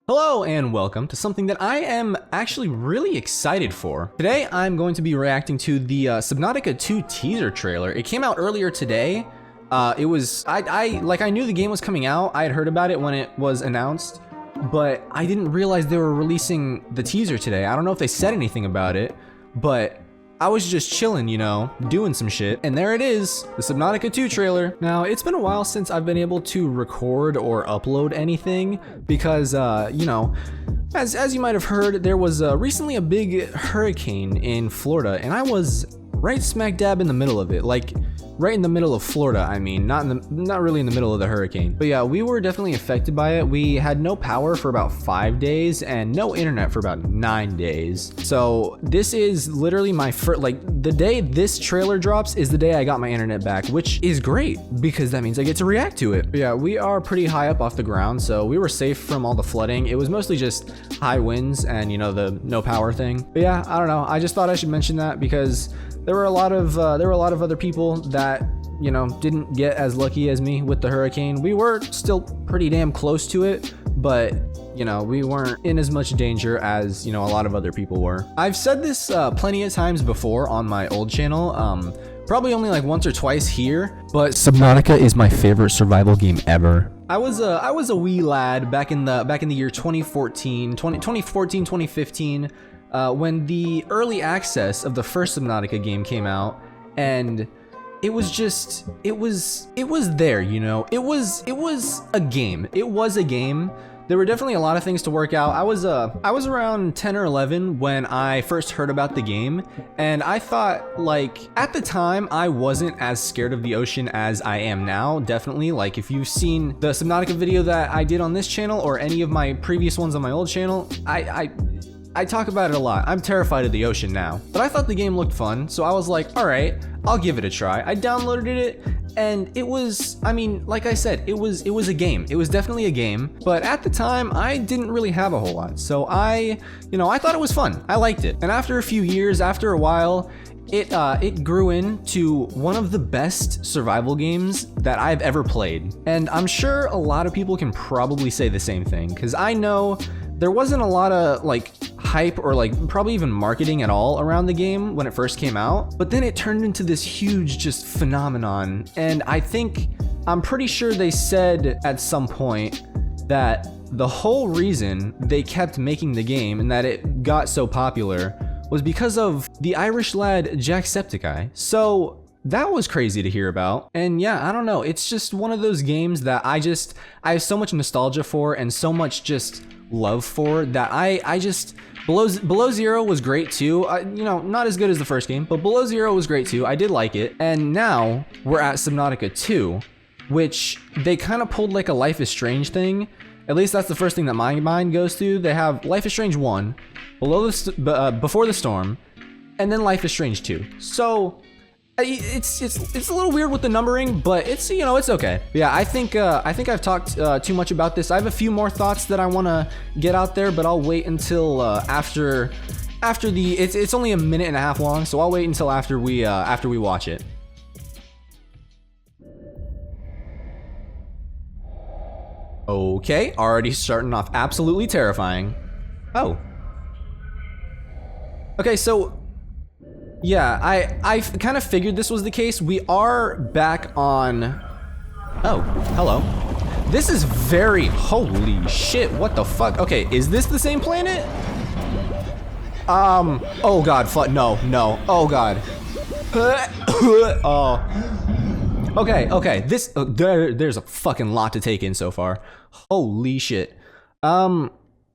Hello and welcome to something that I am actually really excited for. Today I'm going to be reacting to the Subnautica 2 teaser trailer. It came out earlier today. I knew the game was coming out. I had heard about it when it was announced, but I didn't realize they were releasing the teaser today. I don't know if they said anything about it, but I was just chilling, you know, doing some shit, and there it is, the Subnautica 2 trailer. Now, it's been a while since I've been able to record or upload anything because, you know, as you might have heard, there was recently a big hurricane in Florida, and I was right smack dab in the middle of it, like right in the middle of Florida. I mean, not really in the middle of the hurricane. But yeah, we were definitely affected by it. We had no power for about 5 days and no internet for about 9 days. So this is literally my first, like the day this trailer drops is the day I got my internet back, which is great because that means I get to react to it. But yeah, we are pretty high up off the ground, so we were safe from all the flooding. It was mostly just high winds and, you know, the no power thing. But yeah, I don't know. I just thought I should mention that because there were a lot of other people that, you know, didn't get as lucky as me with the hurricane. We were still pretty damn close to it, but you know, we weren't in as much danger as, you know, a lot of other people were. I've said this plenty of times before on my old channel, probably only like once or twice here, but Subnautica is my favorite survival game ever. I was a wee lad back in the year 2014, 2015, when the early access of the first Subnautica game came out, and it was just, it was there, you know. It was a game. It was a game. There were definitely a lot of things to work out. I was around 10 or 11 when I first heard about the game, and I thought, like, at the time I wasn't as scared of the ocean as I am now. Definitely, like, if you've seen the Subnautica video that I did on this channel or any of my previous ones on my old channel, I talk about it a lot. I'm terrified of the ocean now, but I thought the game looked fun, so I was like, all right, I'll give it a try. I downloaded it, and it was, I mean, like I said, it was a game. It was definitely a game, but at the time, I didn't really have a whole lot, so I thought it was fun. I liked it, and after a few years, after a while, it grew into one of the best survival games that I've ever played, and I'm sure a lot of people can probably say the same thing, because I know there wasn't a lot of, like, hype or like probably even marketing at all around the game when it first came out, but then it turned into this huge just phenomenon. And I'm pretty sure they said at some point that the whole reason they kept making the game and that it got so popular was because of the Irish lad Jacksepticeye. So that was crazy to hear about. And yeah, I don't know, it's just one of those games that I have so much nostalgia for and so much just love for that I just Below Zero was great too. You know, not as good as the first game, but Below Zero was great too. I did like it. And now we're at Subnautica 2, which they kind of pulled like a Life is Strange thing. At least that's the first thing that my mind goes to. They have Life is Strange 1, Before the Storm, and then Life is Strange 2. So it's a little weird with the numbering, but it's, you know, it's okay. Yeah, I think I've talked too much about this. I have a few more thoughts that I want to get out there, but I'll wait until after the it's only a minute and a half long, so I'll wait until after we watch it. Okay, already starting off absolutely terrifying. Oh. Okay, so yeah, I kind of figured this was the case. We are back on... Oh, hello. This is very... Holy shit, what the fuck? Okay, is this the same planet? Oh god, no, oh god. Oh. Okay, this... there's a fucking lot to take in so far. Holy shit.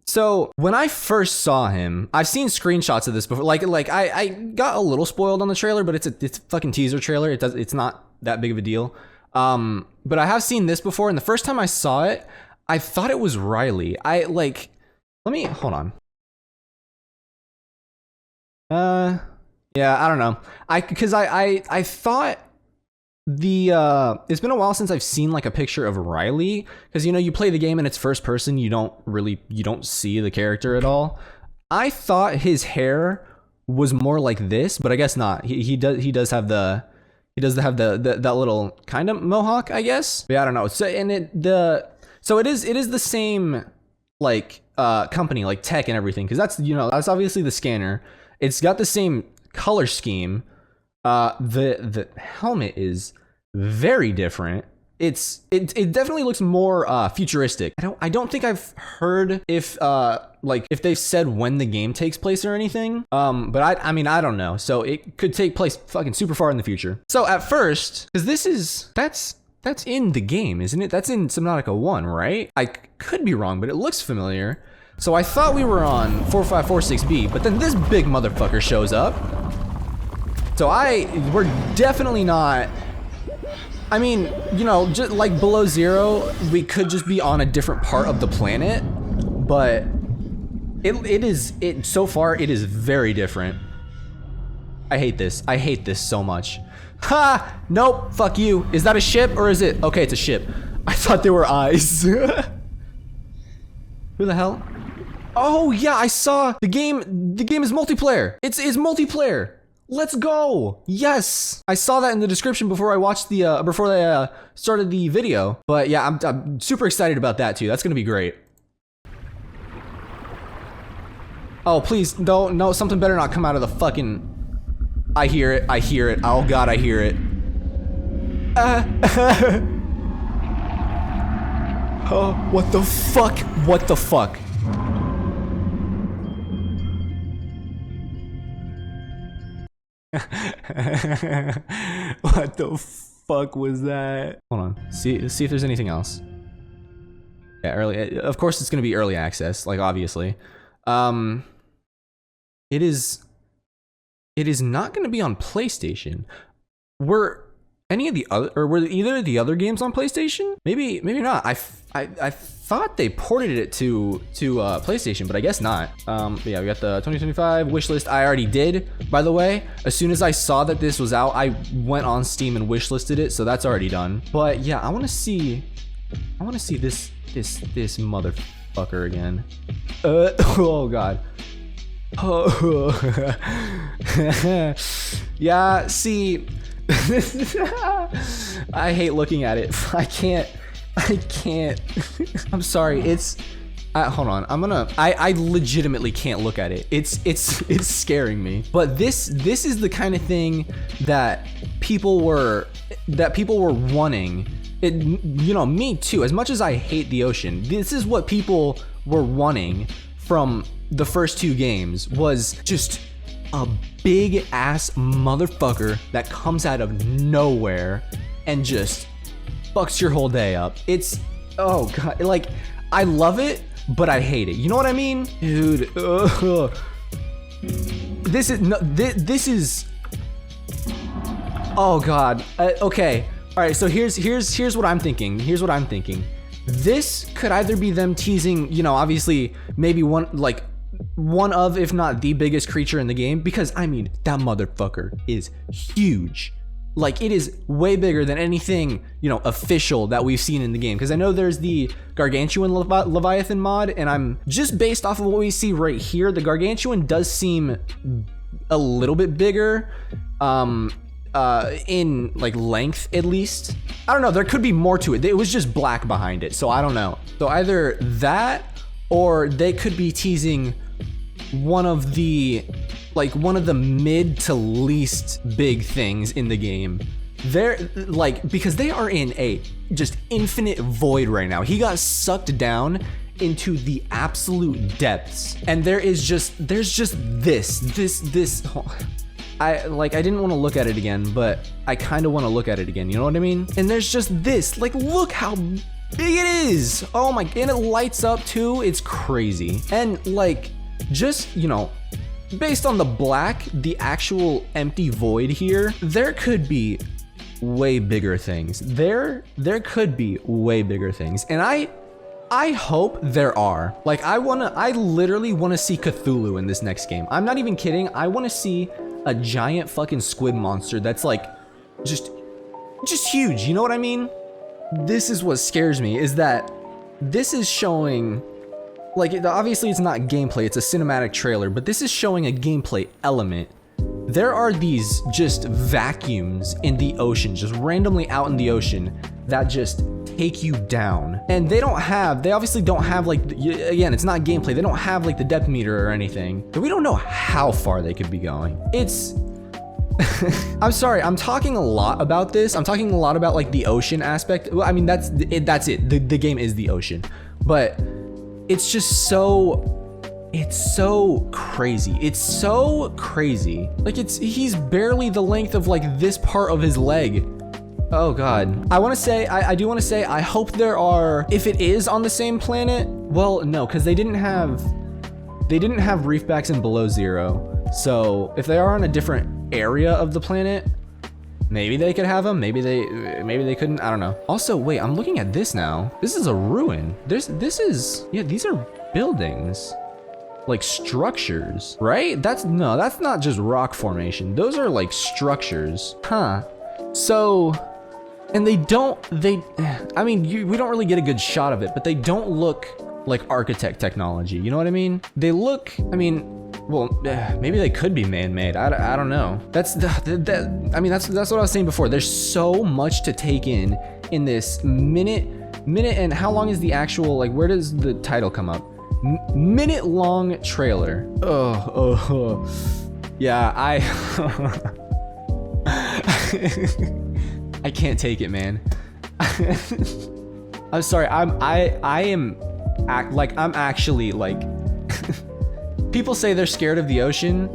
So when I first saw him, I've seen screenshots of this before. Like I got a little spoiled on the trailer, but it's a fucking teaser trailer. It's not that big of a deal. But I have seen this before, and the first time I saw it, I thought it was Riley. Let me hold on. Yeah, I don't know. Because I thought it's been a while since I've seen like a picture of Riley, because, you know, you play the game and it's first person, you don't see the character at all. I thought his hair was more like this, but I guess not. He does have the that little kind of mohawk, I guess. But yeah, I don't know. So it is the same like company, like tech and everything, because that's, you know, that's obviously the scanner. It's got the same color scheme. The helmet is very different. It definitely looks more futuristic. I don't think I've heard if they've said when the game takes place or anything. But I mean I don't know. So it could take place fucking super far in the future. So at first, because that's in the game, isn't it? That's in Subnautica 1, right? I could be wrong, but it looks familiar. So I thought we were on 4546B, but then this big motherfucker shows up. So we're definitely not. I mean, you know, just like below zero, we could just be on a different part of the planet, but so far it is very different. I hate this. I hate this so much. Ha! Nope. Fuck you. Is that a ship or is it? Okay, it's a ship. I thought there were eyes. Who the hell? Oh yeah, I saw the game. The game is multiplayer. It's multiplayer. Let's go. Yes. I saw that in the description before I watched the before they started the video. But yeah, I'm super excited about that too. That's gonna be great. Oh please, no, something better not come out of the fucking. I hear it. I hear it. Oh god, I hear it. Oh, what the fuck? What the fuck? What the fuck was that? Hold on. See if there's anything else. Yeah, early. Of course, it's gonna be early access, like obviously. It is not gonna be on PlayStation. Were either of the other games on PlayStation? Maybe not. I thought they ported it to PlayStation, but I guess not. But yeah, we got the 2025 wishlist. I already did, by the way. As soon as I saw that this was out, I went on Steam and wishlisted it, so that's already done. But yeah, I want to see this motherfucker again. Oh god. Oh. Yeah, see. I hate looking at it. I can't. I'm sorry. It's hold on. I legitimately can't look at it. It's scaring me. But this is the kind of thing that people were wanting. You know, me too. As much as I hate the ocean, this is what people were wanting from the first two games, was just a big ass motherfucker that comes out of nowhere and just fucks your whole day up. It's, oh god, like, I love it, but I hate it. You know what I mean? Dude, this is, oh god, okay. All right, so here's what I'm thinking. This could either be them teasing, you know, obviously maybe one of, if not the biggest creature in the game, because I mean, that motherfucker is huge. Like, it is way bigger than anything, you know, official that we've seen in the game. Because I know there's the Gargantuan Leviathan mod, and I'm just based off of what we see right here, the Gargantuan does seem a little bit bigger, in like length at least. I don't know, there could be more to it. It was just black behind it, so I don't know. So either that, or they could be teasing one of the mid to least big things in the game. They're like, because they are in a just infinite void right now. He got sucked down into the absolute depths, and there's just this. I didn't want to look at it again, but I kind of want to look at it again. You know what I mean? And there's just this. Like, look how big it is. Oh my, and it lights up too. It's crazy. And like, just, you know, based on the black, the actual empty void here, there could be way bigger things. There could be way bigger things. And I hope there are. Like, I literally want to see Cthulhu in this next game. I'm not even kidding. I want to see a giant fucking squid monster that's like just huge. You know what I mean? This is what scares me, is that this is showing, like, obviously it's not gameplay, it's a cinematic trailer, but this is showing a gameplay element. There are these just vacuums in the ocean, just randomly out in the ocean, that just take you down. And they obviously don't have like, again, it's not gameplay. They don't have like the depth meter or anything. So we don't know how far they could be going. It's, I'm sorry, I'm talking a lot about this. I'm talking a lot about like the ocean aspect. Well, I mean, that's it. The game is the ocean, but it's just it's so crazy. It's so crazy. Like he's barely the length of like this part of his leg. Oh God. I do want to say, I hope there are, if it is on the same planet, well, no, because they didn't have reefbacks in below zero. So if they are on a different area of the planet, maybe they could have them. Maybe they couldn't. I don't know. Also, wait, I'm looking at this now. This is a ruin. Yeah, these are buildings. Like structures, right? That's not just rock formation. Those are like structures. Huh. So, and we don't really get a good shot of it, but they don't look like architect technology. You know what I mean? They look, well, maybe they could be man-made. I don't know. That's what I was saying before. There's so much to take in this minute, and how long is the actual, like, where does the title come up? Minute-long trailer. Yeah, I can't take it, man. I'm sorry. I'm actually like. People say they're scared of the ocean.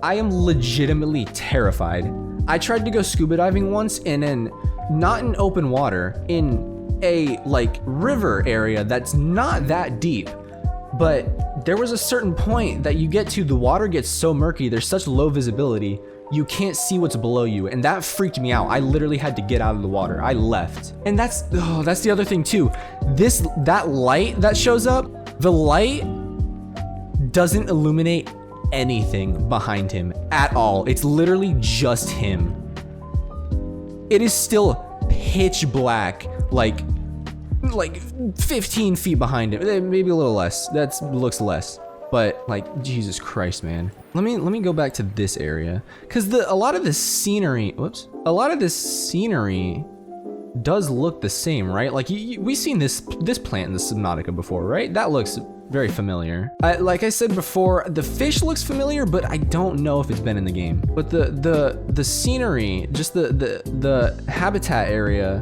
I am legitimately terrified. I tried to go scuba diving once, and not in open water, in a like river area that's not that deep. But there was a certain point that you get to, the water gets so murky, there's such low visibility, you can't see what's below you, and that freaked me out. I literally had to get out of the water. I left. And that's the other thing too. That light that shows up, the light doesn't illuminate anything behind him at all. It's literally just him. It is still pitch black, like 15 feet behind him, maybe a little less. That looks less, but like, Jesus Christ, man. Let me go back to this area, because a lot of this scenery does look the same, right? Like we've seen this plant in the Subnautica before, right? That looks very familiar. Like I said before, the fish looks familiar, but I don't know if it's been in the game. But the scenery, just the habitat area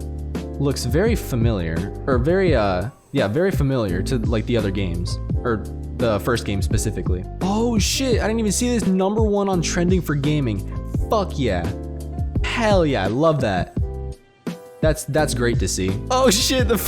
looks very familiar, or very familiar to like the other games, or the first game specifically. Oh shit, I didn't even see this #1 on trending for gaming. Fuck yeah. Hell yeah, I love that. That's great to see. Oh shit, the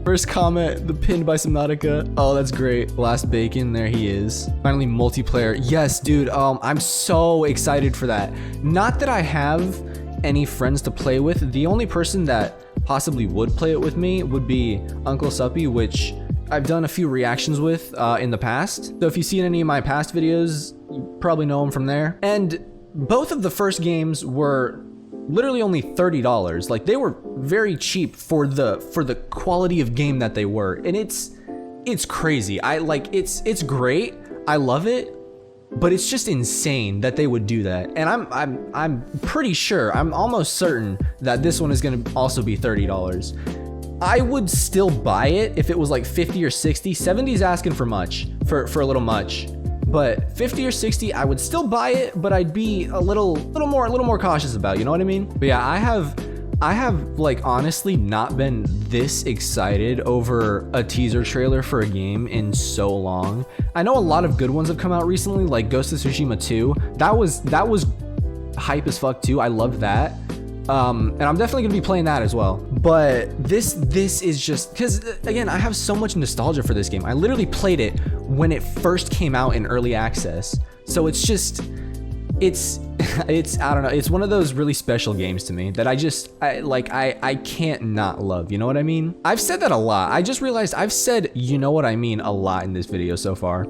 first comment, the pinned by Subnautica. Oh, that's great. Last Bacon, there he is. Finally, multiplayer. Yes, dude, I'm so excited for that. Not that I have any friends to play with. The only person that possibly would play it with me would be Uncle Suppy, which I've done a few reactions with in the past. So if you've seen any of my past videos, you probably know him from there. And both of the first games were literally only $30. Like, they were very cheap for the quality of game that they were. And it's crazy. It's great. I love it. But it's just insane that they would do that. And I'm pretty sure, I'm almost certain that this one is gonna also be $30. I would still buy it if it was like 50 or 60. 70 is asking for much, for a little much. But 50 or 60, I would still buy it, but I'd be a little more cautious about, you know what I mean? But yeah, I have like honestly not been this excited over a teaser trailer for a game in so long. I know a lot of good ones have come out recently, like Ghost of Tsushima 2. That was hype as fuck too. I loved that. And I'm definitely gonna be playing that as well. But this is just, because again, I have so much nostalgia for this game. I literally played it when it first came out in early access. So it's just, it's I don't know, it's one of those really special games to me that I can't not love, you know what I mean? I've said that a lot. I just realized I've said you know what I mean a lot in this video so far.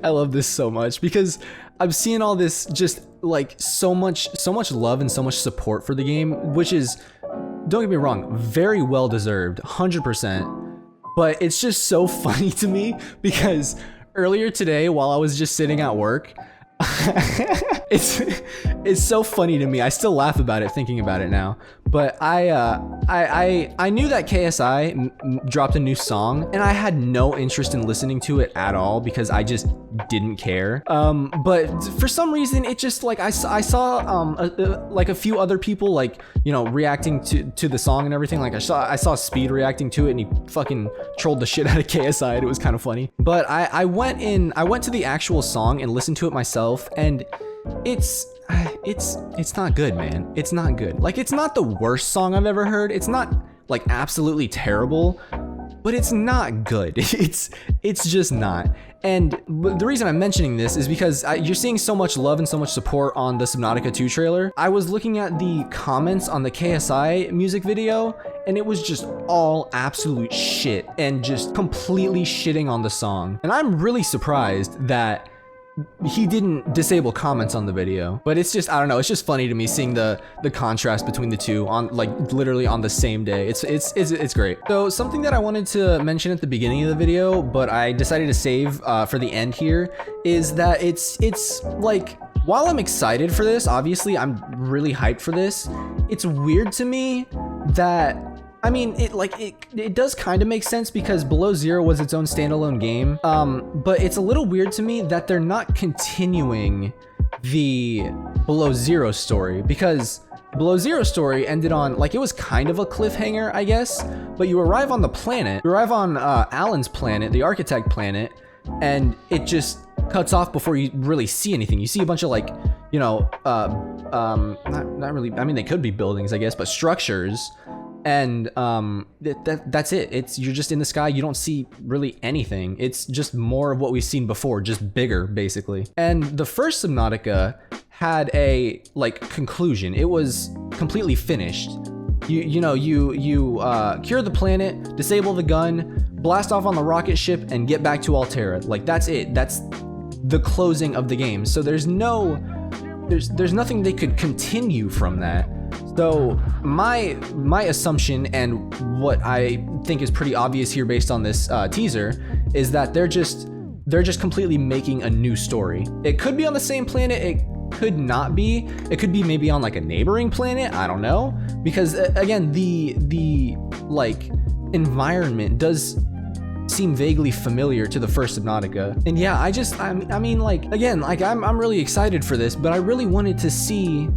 I love this so much because I'm seeing all this, just like so much love and so much support for the game, which is, don't get me wrong, very well deserved, 100%. But it's just so funny to me because earlier today, while I was just sitting at work, it's so funny to me. I still laugh about it thinking about it now. But I knew that KSI dropped a new song, and I had no interest in listening to it at all because I just didn't care. But for some reason, it just like I saw like a few other people like, you know, reacting to the song and everything. Like I saw Speed reacting to it, and he fucking trolled the shit out of KSI. And it was kind of funny. But I went to the actual song and listened to it myself, and it's not good, man. It's not good. Like, it's not the worst song I've ever heard. It's not like absolutely terrible, but it's not good. It's just not. And the reason I'm mentioning this is because you're seeing so much love and so much support on the Subnautica 2 trailer. I was looking at the comments on the KSI music video, and it was just all absolute shit and just completely shitting on the song. And I'm really surprised that he didn't disable comments on the video, but it's just, I don't know, it's just funny to me seeing the contrast between the two on like literally on the same day. It's great. So something that I wanted to mention at the beginning of the video, but I decided to save for the end here, is that it's like, while I'm excited for this, obviously I'm really hyped for this, it's weird to me that, I mean, it does kind of make sense because Below Zero was its own standalone game, but it's a little weird to me that they're not continuing the Below Zero story, because Below Zero story ended on, like, it was kind of a cliffhanger, I guess, but you arrive on the planet, you arrive on Alan's planet, the architect planet, and it just cuts off before you really see anything. You see a bunch of, like, you know, not really, I mean, they could be buildings, I guess, but structures. And that's it. You're just in the sky. You don't see really anything. It's just more of what we've seen before, just bigger, basically. And the first Subnautica had a like conclusion. It was completely finished. You cure the planet, disable the gun, blast off on the rocket ship, and get back to Altera. Like, that's it. That's the closing of the game. So there's nothing they could continue from that. So my assumption, and what I think is pretty obvious here based on this teaser, is that they're just completely making a new story. It could be on the same planet, it could not be. It could be maybe on like a neighboring planet, I don't know. Because again, the like environment does seem vaguely familiar to the first Subnautica. And yeah, I mean like, again, like I'm really excited for this, but I really wanted to see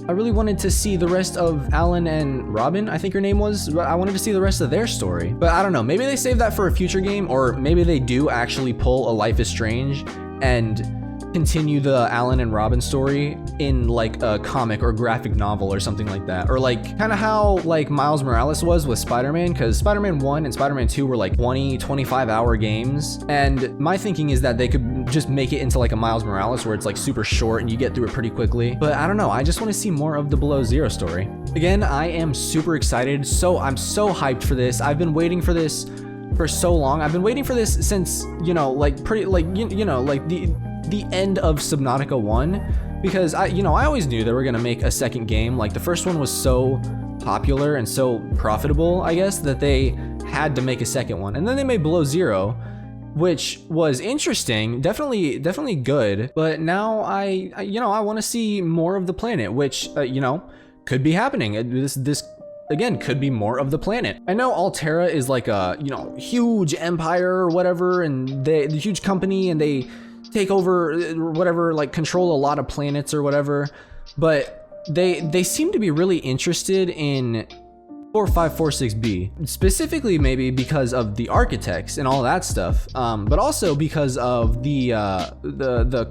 the rest of Alan and Robin, I think her name was. I wanted to see the rest of their story. But I don't know, maybe they save that for a future game, or maybe they do actually pull a Life is Strange and continue the Alan and Robin story in like a comic or graphic novel or something like that. Or like kind of how like Miles Morales was with Spider-Man, because Spider-Man 1 and Spider-Man 2 were like 20-25 hour games. And my thinking is that they could just make it into like a Miles Morales where it's like super short and you get through it pretty quickly. But I don't know, I just want to see more of the Below Zero story. Again, I am super excited. I'm so hyped for this. I've been waiting for this for so long. I've been waiting for this since, you know, like pretty like, you know, like the end of Subnautica 1, because I always knew they were gonna make a second game. Like, the first one was so popular and so profitable, I guess, that they had to make a second one. And then they made Below Zero, which was interesting, definitely good. But now I want to see more of the planet, which could be happening. This again could be more of the planet. I know Altera is like a huge empire or whatever, and the huge company, and they take over whatever, like control a lot of planets or whatever, but they seem to be really interested in 4546B, specifically maybe because of the architects and all that stuff, but also because of the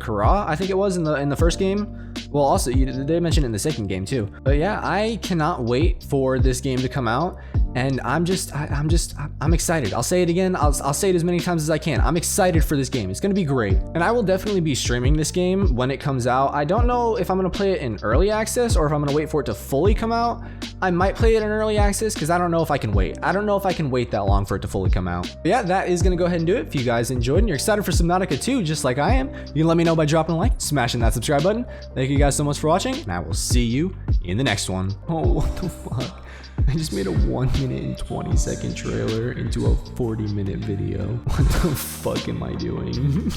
Kara, I think it was in the first game. Well, also they mentioned it in the second game too. But yeah, I cannot wait for this game to come out, and I'm excited. I'll say it again. I'll say it as many times as I can. I'm excited for this game. It's gonna be great, and I will definitely be streaming this game when it comes out. I don't know if I'm gonna play it in early access or if I'm gonna wait for it to fully come out. I might play it in early access because I don't know if I can wait. I don't know if I can wait that long for it to fully come out. But yeah, that is gonna go ahead and do it. If you guys enjoyed and you're excited for Subnautica 2, just like I am, you can let me know by dropping a like, smashing that subscribe button. Thank you guys so much for watching, and I will see you in the next one. Oh, what the fuck? I just made a 1 minute and 20 second trailer into a 40-minute video. What the fuck am I doing?